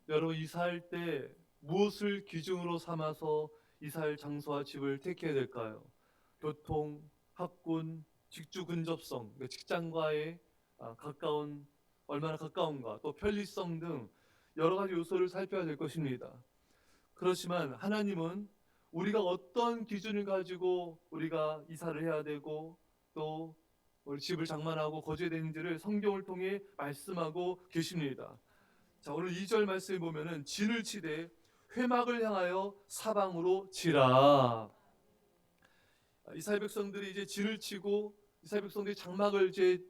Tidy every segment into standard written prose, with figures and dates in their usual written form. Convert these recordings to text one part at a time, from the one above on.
여러분, 이사할 때 무엇을 기준으로 삼아서 이사할 장소와 집을 택해야 될까요? 교통, 학군, 직주 근접성, 그러니까 직장과의 가까운, 얼마나 가까운가, 또 편리성 등 여러 가지 요소를 살펴야 될 것입니다. 그렇지만 하나님은 우리가 어떤 기준을 가지고 우리가 이사를 해야 되고 또 우리 집을 장만하고 거주해야 되는지를 성경을 통해 말씀하고 계십니다. 자, 오늘 2절 말씀에 보면은 진을 치되 회막을 향하여 사방으로 치라. 이스라엘 백성들이 이제 진을 치고 이스라엘 백성들이 장막을 이제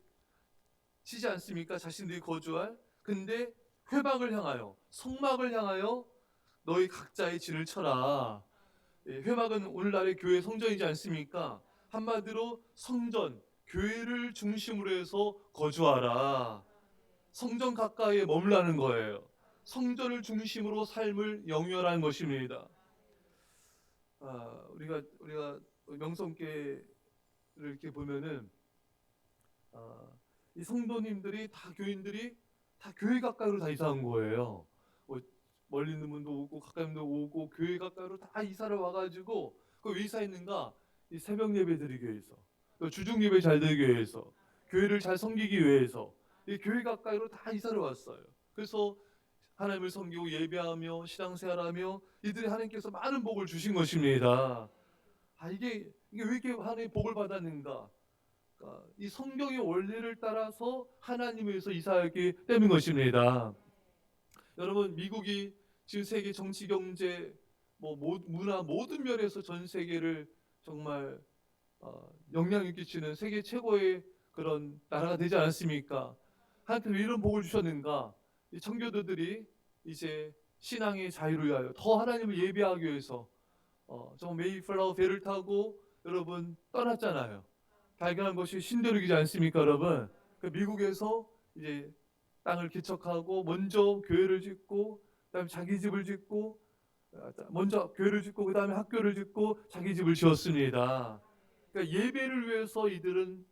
치지 않습니까? 자신들이 거주할. 근데 회막을 향하여, 성막을 향하여 너희 각자의 진을 쳐라. 회막은 오늘날의 교회 성전이지 않습니까? 한마디로 성전, 교회를 중심으로 해서 거주하라. 성전 가까이에 머물라는 거예요. 성전을 중심으로 삶을 영위하라는 것입니다. 우리가 명성교회를 이렇게 보면은 이 성도님들이 다 교인들이 다 교회 가까이로 다 이사 온 거예요. 뭐 멀리 있는 분도 오고 가까이 있는 분도 오고 교회 가까이로 다 이사를 와가지고 왜 이사했는가? 이 새벽 예배 드리기 위해서, 또 주중 예배 잘 드리기 위해서, 교회를 잘 섬기기 위해서 이 교회 가까이로 다 이사를 왔어요. 그래서 하나님을 섬기고 예배하며 신앙생활하며 이들이 하나님께서 많은 복을 주신 것입니다. 이게 왜 이렇게 하나님의 복을 받았는가? 그러니까 이 성경의 원리를 따라서 하나님을 위해서 이사하기 때문인 것입니다. 여러분, 미국이 지금 세계 정치, 경제, 문화 모든 면에서 전 세계를 정말 영향을 끼치는 세계 최고의 그런 나라가 되지 않았습니까? 하나님께서 이런 복을 주셨는가? 이 청교도들이 이제 신앙의 자유를 위하여 더 하나님을 예배하기 위해서 정말 메이플라워 배를 타고 여러분 떠났잖아요. 발견한 것이 신대륙이지 않습니까, 여러분? 그 미국에서 이제 땅을 개척하고 먼저 교회를 짓고 그다음에 자기 집을 짓고 먼저 교회를 짓고 그다음에 학교를 짓고 자기 집을 지었습니다. 그러니까 예배를 위해서 이들은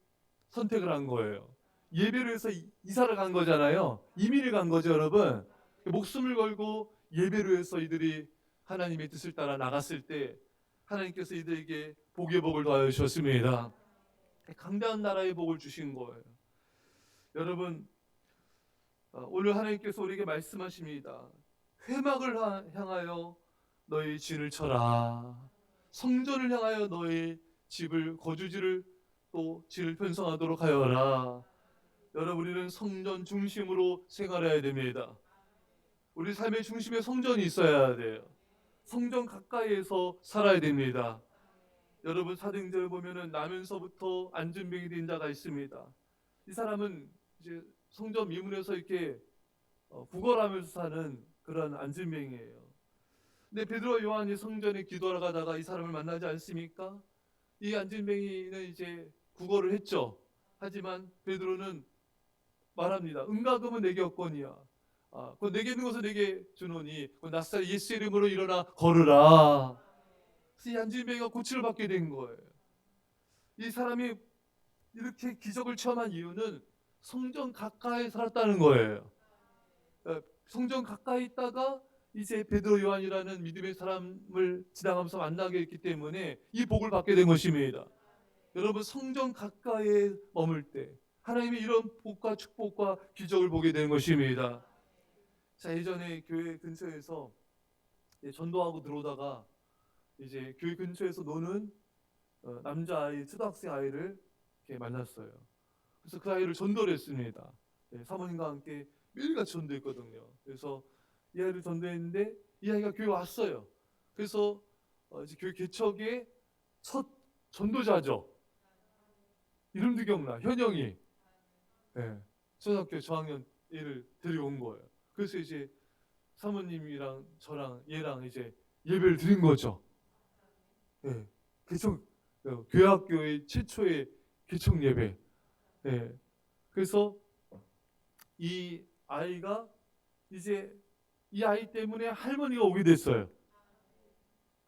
선택을 한 거예요. 예배를 위해서 이사를 간 거잖아요. 이민을 간 거죠, 여러분. 목숨을 걸고 예배를 위해서 이들이 하나님의 뜻을 따라 나갔을 때 하나님께서 이들에게 복의 복을 더하여 주셨습니다. 강대한 나라의 복을 주신 거예요. 여러분, 오늘 하나님께서 우리에게 말씀하십니다. 회막을 향하여 너희 진을 쳐라. 성전을 향하여 너희 집을 거주지를 또 진을 편성하도록 하여라. 여러분, 우리는 성전 중심으로 생활해야 됩니다. 우리 삶의 중심에 성전이 있어야 돼요. 성전 가까이에서 살아야 됩니다. 여러분, 사도행전을 보면은 나면서부터 안진병이 된 자가 있습니다. 이 사람은 이제 성전 미문에서 이렇게 구걸하면서 사는 그런 안진병이에요. 근데 베드로 요한이 성전에 기도하러 가다가 이 사람을 만나지 않습니까? 이 안진뱅이는 이제 구걸을 했죠. 하지만 베드로는 말합니다. 은과 금은 내게 없거니와 그 내게 있는 것을 내게 주노니 그 나사렛 예수 이름으로 일어나 걸으라. 그래서 이 안진뱅이가 고침을 받게 된 거예요. 이 사람이 이렇게 기적을 체험한 이유는 성전 가까이 살았다는 거예요. 성전 가까이 있다가 이제 베드로 요한이라는 믿음의 사람을 지나가면서 만나게 했기 때문에 이 복을 받게 된 것입니다. 여러분, 성전 가까이에 머물 때 하나님의 이런 복과 축복과 기적을 보게 되는 것입니다. 자, 예전에 교회 근처에서 전도하고 들어오다가 이제 교회 근처에서 노는 남자아이, 초등학생 아이를 이렇게 만났어요. 그래서 그 아이를 전도를 했습니다. 사모님과 함께 매일같이 전도했거든요. 그래서 이 아이를 전도했는데 이 아이가 교회 왔어요. 그래서 이제 교회 개척의 첫 전도자죠. 이름도 기억나. 현영이. 초등학교 저학년 얘를 데려온 거예요. 그래서 이제 사모님이랑 저랑 얘랑 이제 예배를 드린 거죠. 개척 교회학교의 최초의 개척 예배. 그래서 이 아이가 이제 이 아이 때문에 할머니가 오게 됐어요.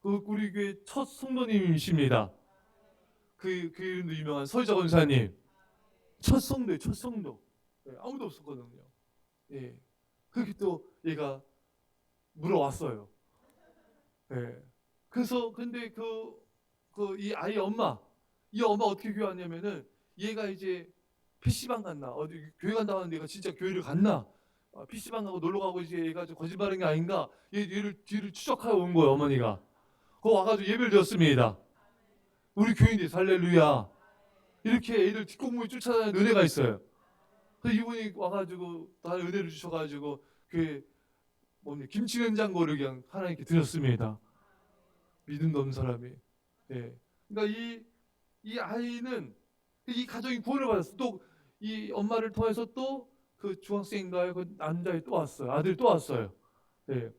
우리 교회 첫 성도님이십니다. 그 이름도 유명한 서희자 권사님. 첫 성도. 아무도 없었거든요. 그렇게 또 얘가 물어왔어요. 예. 그래서 근데 이 아이 엄마, 이 엄마 어떻게 교회왔냐면은 얘가 이제 PC방 갔나 어디 교회 간다고 하는데 얘가 진짜 교회를 갔나 PC방 가고 놀러 가고 이제 얘가 좀 거짓말한 게 아닌가 얘를 뒤를 추적하여 온 거예요. 어머니가 거 와가지고 예배를 드렸습니다. 우리 교인들 할렐루야 이렇게 애들 뒷공무에 쫓아다니는 은혜가 있어요. 그래서 이분이 와가지고 나를 은혜를 주셔가지고 교회 뭡니까 김치 냉장고를 그냥 하나님께 드렸습니다. 믿음도 없는 사람이. 예. 그러니까 이 아이는 이 가정이 구원을 받았어. 또 이 엄마를 통해서 또 그 중학생인가요? 그 남자애 또 왔어요. 아들 또 왔어요. 예.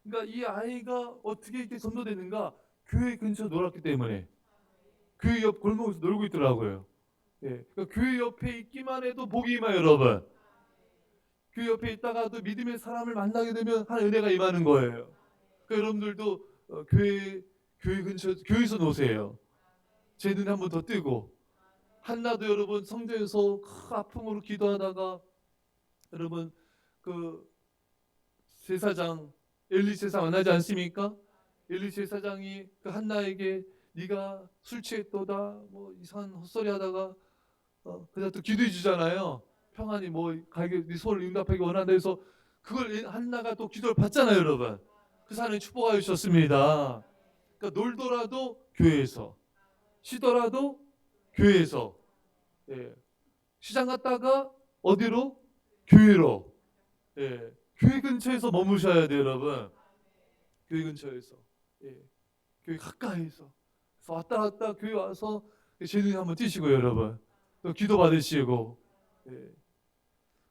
그러니까 이 아이가 어떻게 이렇게 전도되는가? 교회 근처 놀았기 때문에 교회 옆 골목에서 놀고 있더라고요. 예. 그러니까 교회 옆에 있기만 해도 복이 임해요, 여러분. 교회 옆에 있다가도 믿음의 사람을 만나게 되면 하나님 은혜가 임하는 거예요. 그러니까 여러분들도 교회 근처 교회에서 노세요. 제 눈에 한 번 더 뜨고 한나도 여러분 성전에서 큰 아픔으로 기도하다가 여러분 그 제사장 엘리 제사장 만나지 않습니까? 엘리 제사장이 그 한나에게 네가 술 취했도다 뭐 이상한 헛소리 하다가 그냥 또 기도해 주잖아요. 평안히 뭐 가게 네 소원을 응답하기 원한다 해서 그걸 한나가 또 기도를 받잖아요, 여러분. 그 사람이 축복하여 주셨습니다. 그러니까 놀더라도 교회에서 쉬더라도 교회에서 예. 시장 갔다가 어디로? 교회로. 예. 교회 근처에서 머무셔야 돼요, 여러분. 교회 근처에서. 예. 교회 가까이서. 그래서 왔다 갔다 교회 와서 제 눈에 한번 띄시고요, 여러분. 또 기도 받으시고. 예.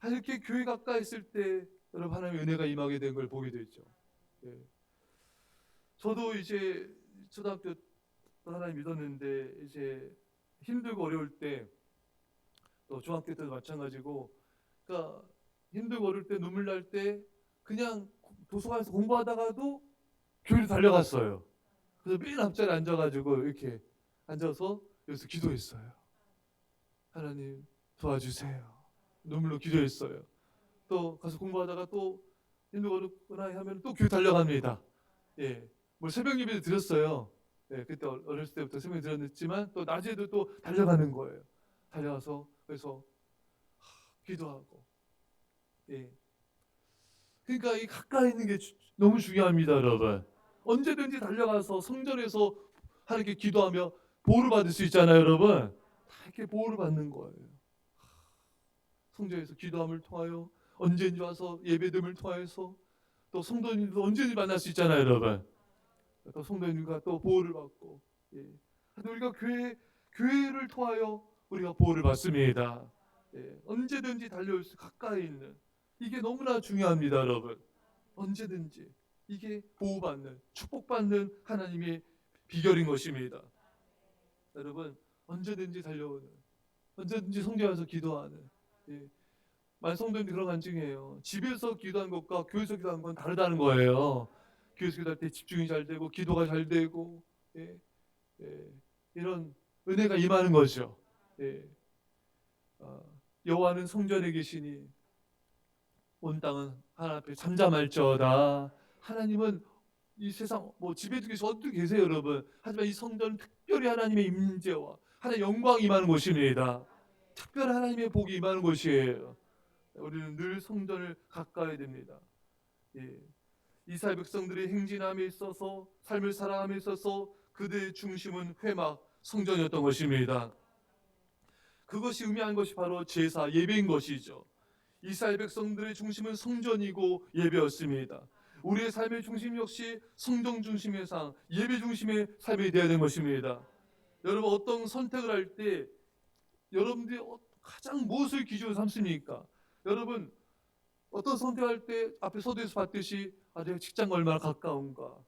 이렇게 교회 가까이 있을 때 여러분 하나님의 은혜가 임하게 된 걸 보게 되죠. 예. 저도 이제 초등학교 때 하나님 믿었는데 이제 힘들고 어려울 때 또 중학교 때도 마찬가지고 그러니까 힘들고 어려울 때 눈물 날 때 그냥 도서관에서 공부하다가도 교회로 달려갔어요. 그래서 맨 앞자리에 앉아가지고 이렇게 앉아서 여기서 기도했어요. 하나님 도와주세요. 눈물로 기도했어요. 또 가서 공부하다가 또 힘들고 어렵거나 하면 또 교회 달려갑니다. 예, 뭐 새벽 예배도 드렸어요. 예, 그때 어렸을 때부터 새벽 드렸지만 또 낮에도 또 달려가는 거예요. 달려가서 그래서 기도하고. 예. 그러니까 이 가까이 있는 게 너무 중요합니다, 여러분. 언제든지 달려가서 성전에서 하나님께 기도하며 보호를 받을 수 있잖아요, 여러분. 다 이렇게 보호를 받는 거예요. 성전에서 기도함을 통하여 언제든지 와서 예배됨을 통해서 또 성도님도 언제든지 만날 수 있잖아요, 여러분. 또 성도님과 또 보호를 받고. 예. 우리가 교회를 통하여 우리가 보호를 받습니다. 예. 언제든지 달려올 수 가까이 있는 이게 너무나 중요합니다, 여러분. 언제든지 이게 보호받는 축복받는 하나님의 비결인 것입니다. 여러분 언제든지 달려오는 언제든지 성전에 와서 기도하는 예. 많은 성도님들 그런 간증이에요. 집에서 기도하는 것과 교회에서 기도하는 건 다르다는 거예요. 교회에서 기도할 때 집중이 잘 되고 기도가 잘 되고 예. 예. 이런 은혜가 임하는 거죠. 예. 여호와는 성전에 계시니 온 땅은 하나님 앞에 잠잠할지어다. 하나님은 이 세상 뭐 집에도 계시고 어디도 계세요, 여러분. 하지만 이 성전은 특별히 하나님의 임재와 하나님의 영광이 임하는 곳입니다. 특별한 하나님의 복이 임하는 곳이에요. 우리는 늘 성전을 가까이 됩니다. 예. 이스라엘 백성들의 행진함에 있어서 삶을 살아감에 있어서 그들의 중심은 회막 성전이었던 것입니다. 그것이 의미하는 것이 바로 제사 예배인 것이죠. 이스라엘 백성들의 중심은 성전이고 예배였습니다. 우리의 삶의 중심 역시 성전 중심의 삶, 예배 중심의 삶이 되어야 되는 것입니다. 여러분 어떤 선택을 할 때 여러분들이 가장 무엇을 기준으로 삼습니까? 여러분 어떤 선택할 때 앞에 서두에서 봤듯이 내가 직장과 얼마나 가까운가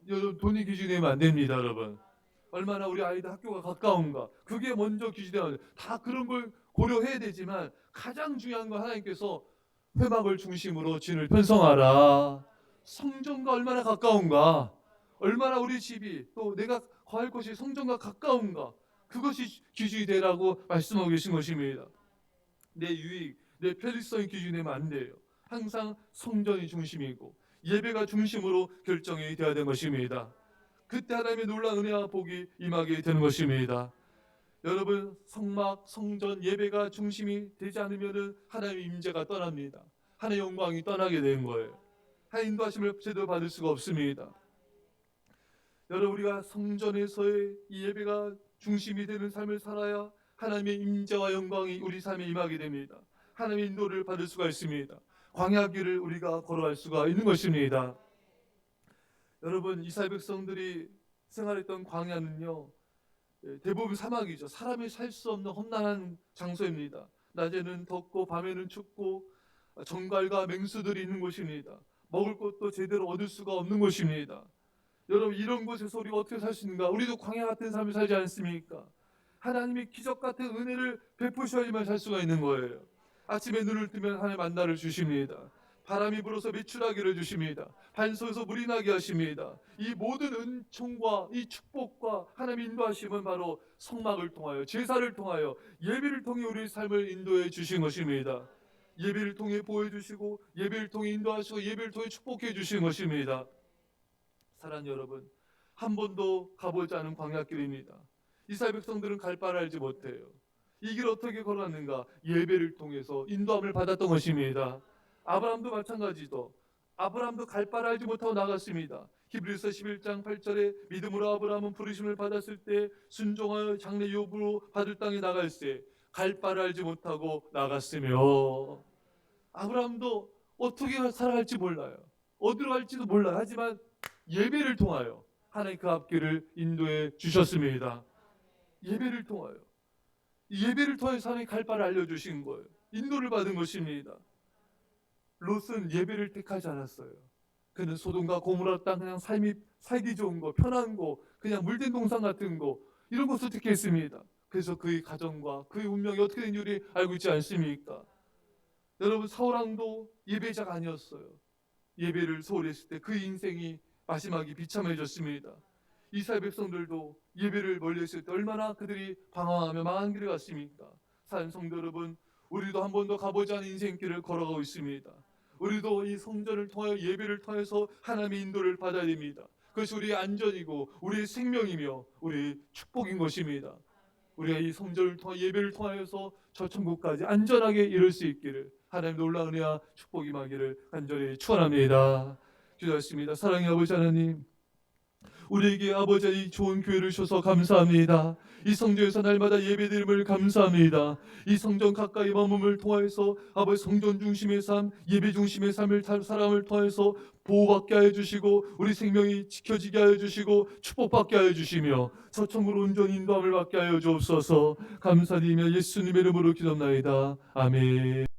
여러분 돈이 기준이 되면 안 됩니다, 여러분. 얼마나 우리 아이들 학교가 가까운가 그게 먼저 기준이 되면 다 그런 걸 고려해야 되지만 가장 중요한 건 하나님께서 회막을 중심으로 진을 편성하라. 성전과 얼마나 가까운가 얼마나 우리 집이 또 내가 거할 곳이 성전과 가까운가 그것이 기준이 되라고 말씀하고 계신 것입니다. 내 유익, 내 편리성이 기준이 되면 안 돼요. 항상 성전이 중심이고 예배가 중심으로 결정이 되어야 되는 것입니다. 그때 하나님의 놀라운 은혜와 복이 임하게 되는 것입니다. 여러분, 성막, 성전, 예배가 중심이 되지 않으면 하나님의 임재가 떠납니다. 하나님의 영광이 떠나게 되는 거예요. 하나님 인도하심을 제대로 받을 수가 없습니다. 여러분, 우리가 성전에서의 이 예배가 중심이 되는 삶을 살아야 하나님의 임재와 영광이 우리 삶에 임하게 됩니다. 하나님의 인도를 받을 수가 있습니다. 광야 길을 우리가 걸어갈 수가 있는 것입니다. 여러분, 이스라엘 백성들이 생활했던 광야는요, 대부분 사막이죠. 사람이 살 수 없는 험난한 장소입니다. 낮에는 덥고 밤에는 춥고 정갈과 맹수들이 있는 곳입니다. 먹을 것도 제대로 얻을 수가 없는 곳입니다. 여러분, 이런 곳에서 우리가 어떻게 살 수 있는가? 우리도 광야 같은 삶을 살지 않습니까? 하나님이 기적 같은 은혜를 베푸셔야지만 살 수가 있는 거예요. 아침에 눈을 뜨면 하나님 만나를 주십니다. 바람이 불어서 매출하기를 주십니다. 반석에서 물이 나게 하십니다. 이 모든 은총과 이 축복과 하나님의 인도하심은 바로 성막을 통하여, 제사를 통하여, 예배를 통해 우리의 삶을 인도해 주신 것입니다. 예배를 통해 보여주시고, 예배를 통해 인도하시고, 예배를 통해 축복해 주신 것입니다. 사랑하는 여러분, 한 번도 가보지 않은 광야길입니다. 이스라엘 백성들은 갈 바를 알지 못해요. 이 길 어떻게 걸어갔는가? 예배를 통해서 인도함을 받았던 것입니다. 아브라함도 마찬가지죠. 아브라함도 갈 바를 알지 못하고 나갔습니다. 히브리서 11장 8절에 믿음으로 아브라함은 부르심을 받았을 때 순종하여 장래 유업으로 받을 땅에 나갈새 갈 바를 알지 못하고 나갔으며, 아브라함도 어떻게 살아갈지 몰라요. 어디로 갈지도 몰라요. 하지만 예배를 통하여 하나님 그 앞길을 인도해 주셨습니다. 예배를 통하여, 예배를 통해서 하나님 갈 바를 알려주신 거예요. 인도를 받은 것입니다. 롯은 예배를 택하지 않았어요. 그는 소돔과 고모라 땅, 그냥 삶이 살기 좋은 거, 편한 거, 그냥 물된 동산 같은 거, 이런 것을 택했습니다. 그래서 그의 가정과 그의 운명이 어떻게 된 줄 알고 있지 않습니까? 여러분, 사울왕도 예배자가 아니었어요. 예배를 소홀히 했을 때 그의 인생이 마지막이 비참해졌습니다. 이스라엘 백성들도 예배를 멀리했을 때 얼마나 그들이 방황하며 망한 길을 갔습니까? 사랑하는 성도 여러분, 우리도 한 번도 가보지 않은 인생길을 걸어가고 있습니다. 우리도 이 성전을 통하여 예배를 통해서 하나님의 인도를 받아야 됩니다. 그것이 우리의 안전이고 우리의 생명이며 우리의 축복인 것입니다. 우리가 이 성전을 통해 예배를 통하여서 저 천국까지 안전하게 이룰 수 있기를 하나님 놀라운 은혜와 축복이 임하기를 간절히 축원합니다. 기도하십니다. 사랑의 아버지 하나님, 우리에게 아버지 이 좋은 교회를 주셔서 감사합니다. 이 성전에서 날마다 예배드림을 감사합니다. 이 성전 가까이 머물을 통하여서 아버지 성전 중심의 삶, 예배 중심의 삶을 사람을 통해서 보호받게 하여 주시고 우리 생명이 지켜지게 하여 주시고 축복받게 하여 주시며 서천으로 온전히 인도함을 받게 하여 주옵소서. 감사드리며 예수님의 이름으로 기도합나이다. 아멘.